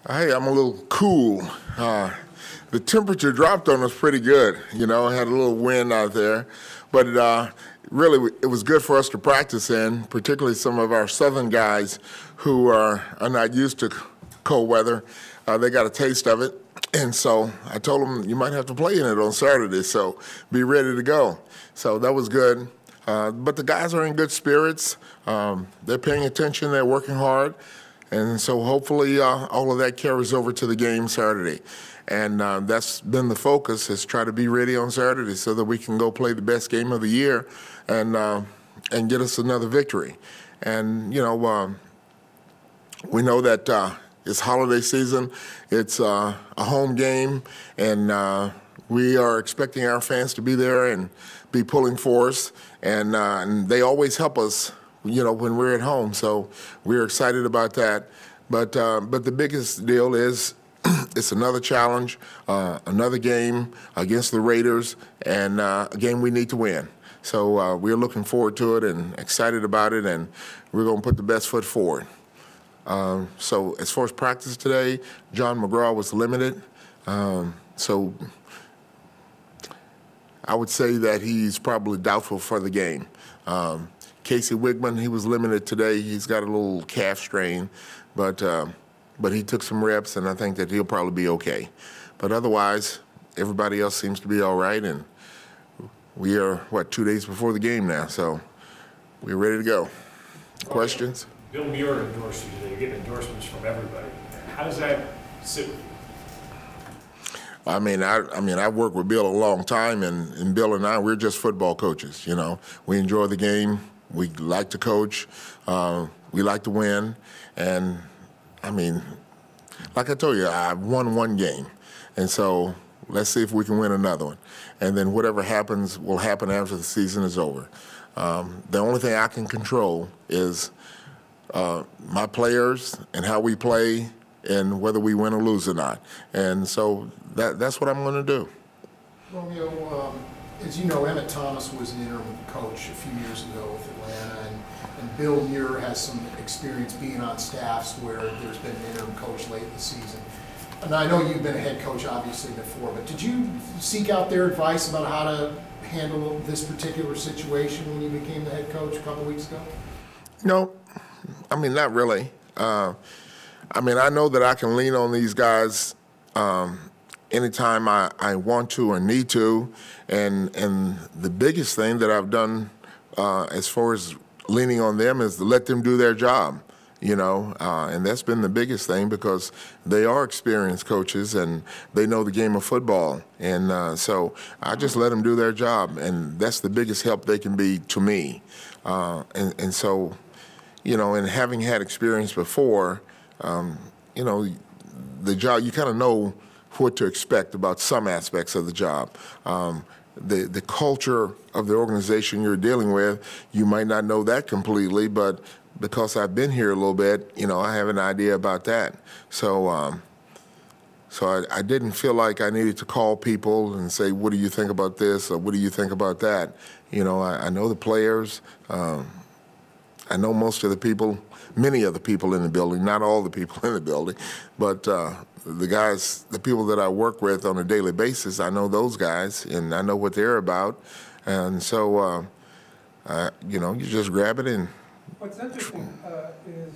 Hey, I'm a little cool. The temperature dropped on us pretty good. I had a little wind out there, but really it was good for us to practice in, particularly some of our southern guys who are not used to cold weather. They got a taste of it, and so I told them you might have to play in it on Saturday, so be ready to go. So that was good. But the guys are in good spirits. They're paying attention. They're working hard. And so hopefully all of that carries over to the game Saturday. And that's been the focus, is try to be ready on Saturday so that we can go play the best game of the year and get us another victory. And, we know that it's holiday season. It's a home game, and we are expecting our fans to be there and be pulling for us. And they always help us when we're at home. So we're excited about that. But the biggest deal is it's another challenge, another game against the Raiders, and a game we need to win. So we're looking forward to it and excited about it, and we're going to put the best foot forward. So as far as practice today, John McGraw was limited. So I would say that he's probably doubtful for the game. Casey Wigman, he was limited today. He's got a little calf strain, but he took some reps, and I think that he'll probably be okay. But otherwise, everybody else seems to be all right, and we are, 2 days before the game now, so we're ready to go. Questions? Bill Muir endorsed you today. You're getting endorsements from everybody. How does that sit with you? I've worked with Bill a long time, and Bill and I, we're just football coaches. We enjoy the game. We like to coach. We like to win. And, like I told you, I won one game. And so let's see if we can win another one. And then whatever happens will happen after the season is over. The only thing I can control is my players and how we play and whether we win or lose or not. And so that's what I'm going to do. Romeo, as you know, Emmett Thomas was an interim coach a few years ago with Atlanta, and Bill Muir has some experience being on staffs where there's been an interim coach late in the season. And I know you've been a head coach obviously before, but did you seek out their advice about how to handle this particular situation when you became the head coach a couple weeks ago? No, not really. I know that I can lean on these guys anytime I want to or need to, and the biggest thing that I've done as far as leaning on them is to let them do their job, and that's been the biggest thing because they are experienced coaches and they know the game of football, and so I just let them do their job, and that's the biggest help they can be to me, and so, and having had experience before, the job, you kind of know what to expect about some aspects of the job. The culture of the organization you're dealing with, you might not know that completely, but because I've been here a little bit, I have an idea about that. So I didn't feel like I needed to call people and say, what do you think about this, or what do you think about that? I know the players. I know most of the people, many of the people in the building, not all the people in the building, but the guys, the people that I work with on a daily basis, I know those guys, and I know what they're about. And so, you just grab it and... What's interesting is,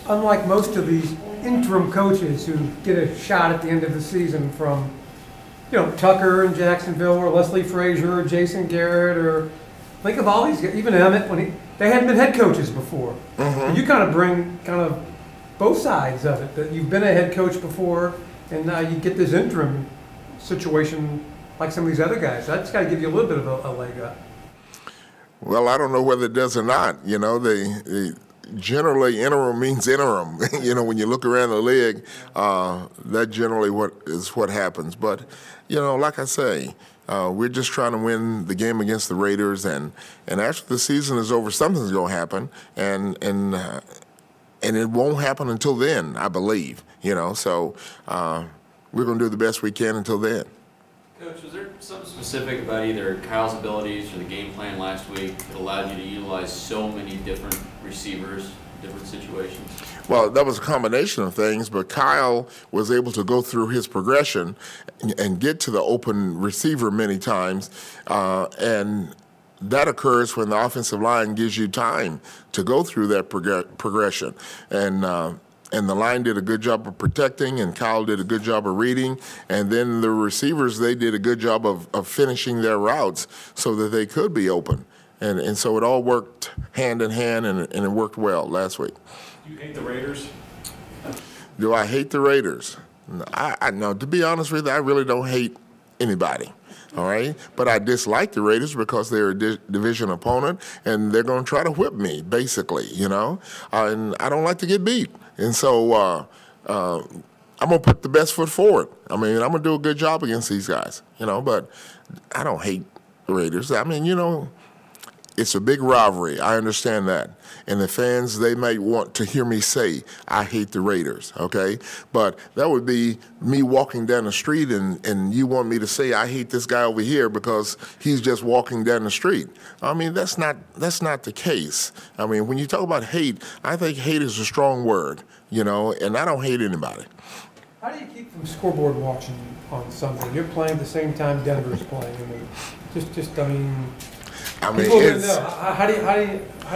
unlike most of these interim coaches who get a shot at the end of the season from, Tucker in Jacksonville, or Leslie Frazier, or Jason Garrett, or think of all these guys, even Emmett, they hadn't been head coaches before. Mm-hmm. You kind of bring both sides of it, that you've been a head coach before, and now you get this interim situation like some of these other guys. So that's got to give you a little bit of a leg up. Well, I don't know whether it does or not. They generally interim means interim. When you look around the league, that generally what happens. But, like I say, we're just trying to win the game against the Raiders, and after the season is over, something's going to happen, and it won't happen until then, I believe. So we're going to do the best we can until then. Coach, was there something specific about either Kyle's abilities or the game plan last week that allowed you to utilize so many different receivers, different situations? Well, that was a combination of things, but Kyle was able to go through his progression and get to the open receiver many times, and that occurs when the offensive line gives you time to go through that progression. And the line did a good job of protecting, and Kyle did a good job of reading, and then the receivers, they did a good job of finishing their routes so that they could be open. And so it all worked hand in hand, and it worked well last week. Do you hate the Raiders? Do I hate the Raiders? No, to be honest with you, I really don't hate anybody. All right, but I dislike the Raiders because they're a division opponent, and they're going to try to whip me, basically, you know. And I don't like to get beat, and so I'm going to put the best foot forward. I mean, I'm going to do a good job against these guys, you know. But I don't hate the Raiders. I mean, you know, it's a big rivalry. I understand that. And the fans, they might want to hear me say, I hate the Raiders, okay? But that would be me walking down the street and you want me to say, I hate this guy over here because he's just walking down the street. I mean, that's not the case. I mean, when you talk about hate, I think hate is a strong word, you know, and I don't hate anybody. How do you keep from scoreboard watching on Sunday? You're playing at the same time Denver's playing. I mean, I mean, people don't know. How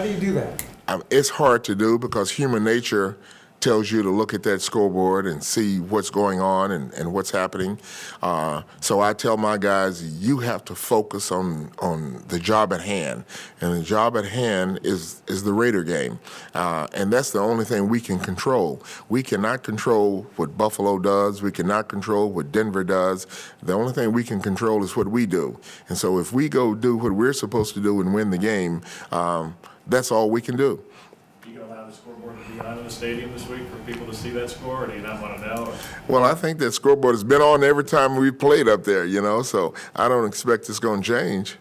do you do that? It's hard to do because human nature tells you to look at that scoreboard and see what's going on and what's happening. So I tell my guys, you have to focus on the job at hand. And the job at hand is the Raider game. And that's the only thing we can control. We cannot control what Buffalo does. We cannot control what Denver does. The only thing we can control is what we do. And so if we go do what we're supposed to do and win the game, that's all we can do. You going to allow the scoreboard to be on in the stadium this week for people to see that score, or do you not want to know? Well, I think that scoreboard has been on every time we've played up there, you know, so I don't expect it's going to change.